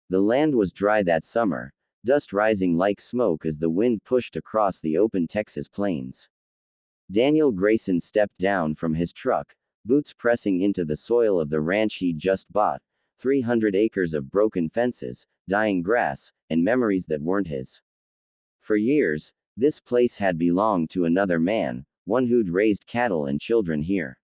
The land was dry that summer, dust rising like smoke as the wind pushed across the open Texas plains. Daniel Grayson stepped down from his truck, boots pressing into the soil of the ranch he'd just bought, 300 acres of broken fences, dying grass, and memories that weren't his. For years, this place had belonged to another man, one who'd raised cattle and children here.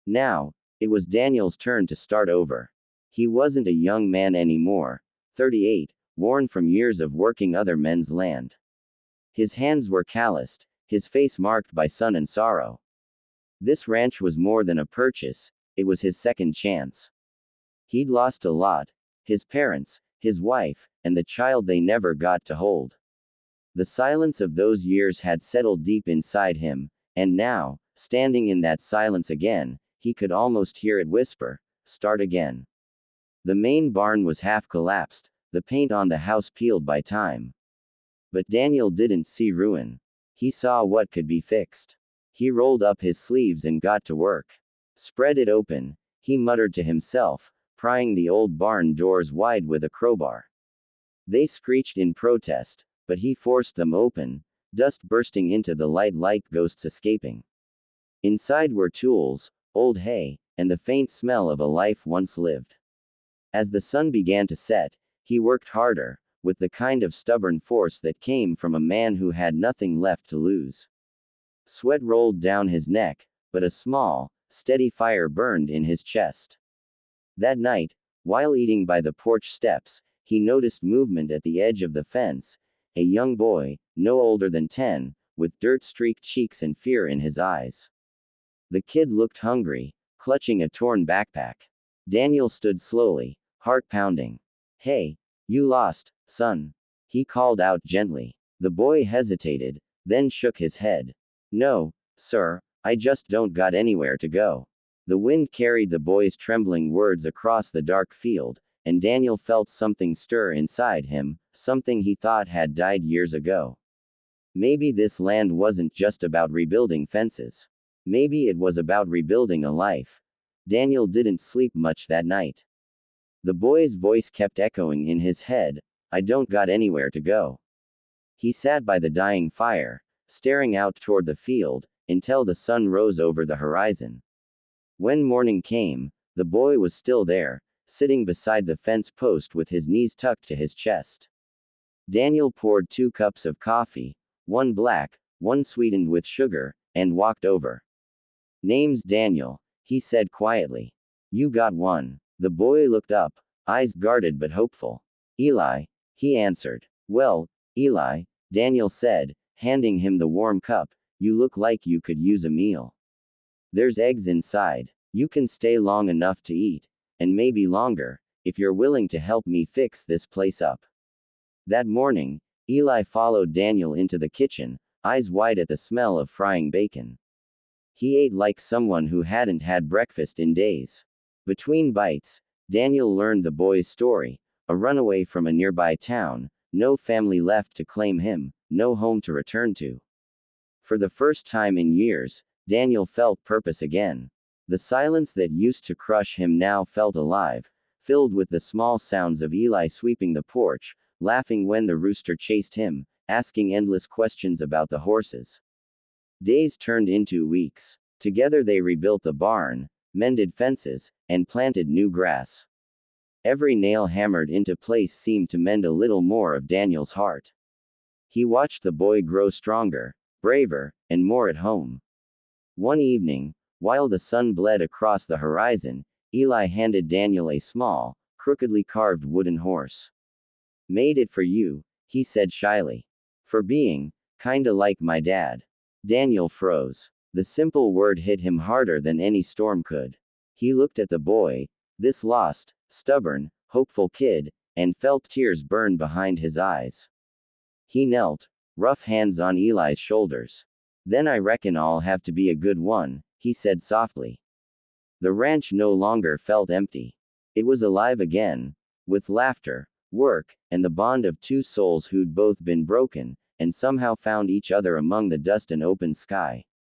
Now, it was Daniel's turn to start over. He wasn't a young man anymore, 38, worn from years of working other men's land. His hands were calloused, his face marked by sun and sorrow. This ranch was more than a purchase, it was his second chance. He'd lost a lot: his parents, his wife, and the child they never got to hold. The silence of those years had settled deep inside him, and now, standing in that silence again, he could almost hear it whisper, "Start again." The main barn was half collapsed, the paint on the house peeled by time. But Daniel didn't see ruin. He saw what could be fixed. He rolled up his sleeves and got to work. "Spread it open," he muttered to himself, prying the old barn doors wide with a crowbar. They screeched in protest, but he forced them open, dust bursting into the light like ghosts escaping. Inside were tools, old hay, and the faint smell of a life once lived. As the sun began to set, he worked harder, with the kind of stubborn force that came from a man who had nothing left to lose. Sweat rolled down his neck, but a small, steady fire burned in his chest. That night, while eating by the porch steps, he noticed movement at the edge of the fence. A young boy, no older than 10, with dirt-streaked cheeks and fear in his eyes. The kid looked hungry, clutching a torn backpack. Daniel stood slowly, heart pounding. "Hey, you lost, son," he called out gently. The boy hesitated, then shook his head. "No, sir, I just don't got anywhere to go." The wind carried the boy's trembling words across the dark field, and Daniel felt something stir inside him, something he thought had died years ago. Maybe this land wasn't just about rebuilding fences. Maybe it was about rebuilding a life. Daniel didn't sleep much that night. The boy's voice kept echoing in his head, "I don't got anywhere to go." He sat by the dying fire, staring out toward the field, until the sun rose over the horizon. When morning came, the boy was still there, sitting beside the fence post with his knees tucked to his chest. Daniel poured 2 cups of coffee, one black, one sweetened with sugar, and walked over. "Name's Daniel," he said quietly. "You got one." The boy looked up, eyes guarded but hopeful. "Eli," he answered. "Well, Eli," Daniel said, handing him the warm cup, "you look like you could use a meal. There's eggs inside. You can stay long enough to eat, and maybe longer, if you're willing to help me fix this place up." That morning, Eli followed Daniel into the kitchen, eyes wide at the smell of frying bacon. He ate like someone who hadn't had breakfast in days. Between bites, Daniel learned the boy's story: a runaway from a nearby town, no family left to claim him, no home to return to. For the first time in years, Daniel felt purpose again. The silence that used to crush him now felt alive, filled with the small sounds of Eli sweeping the porch, laughing when the rooster chased him, asking endless questions about the horses. Days turned into weeks. Together they rebuilt the barn, mended fences, and planted new grass. Every nail hammered into place seemed to mend a little more of Daniel's heart. He watched the boy grow stronger, braver, and more at home. One evening, while the sun bled across the horizon, Eli handed Daniel a small, crookedly carved wooden horse. "Made it for you," he said shyly. "For being kinda like my dad." Daniel froze. The simple word hit him harder than any storm could. He looked at the boy, this lost, stubborn, hopeful kid, and felt tears burn behind his eyes. He knelt, rough hands on Eli's shoulders. "Then I reckon I'll have to be a good one," he said softly. The ranch no longer felt empty. It was alive again, with laughter, work, and the bond of 2 souls who'd both been broken, and somehow found each other among the dust and open sky.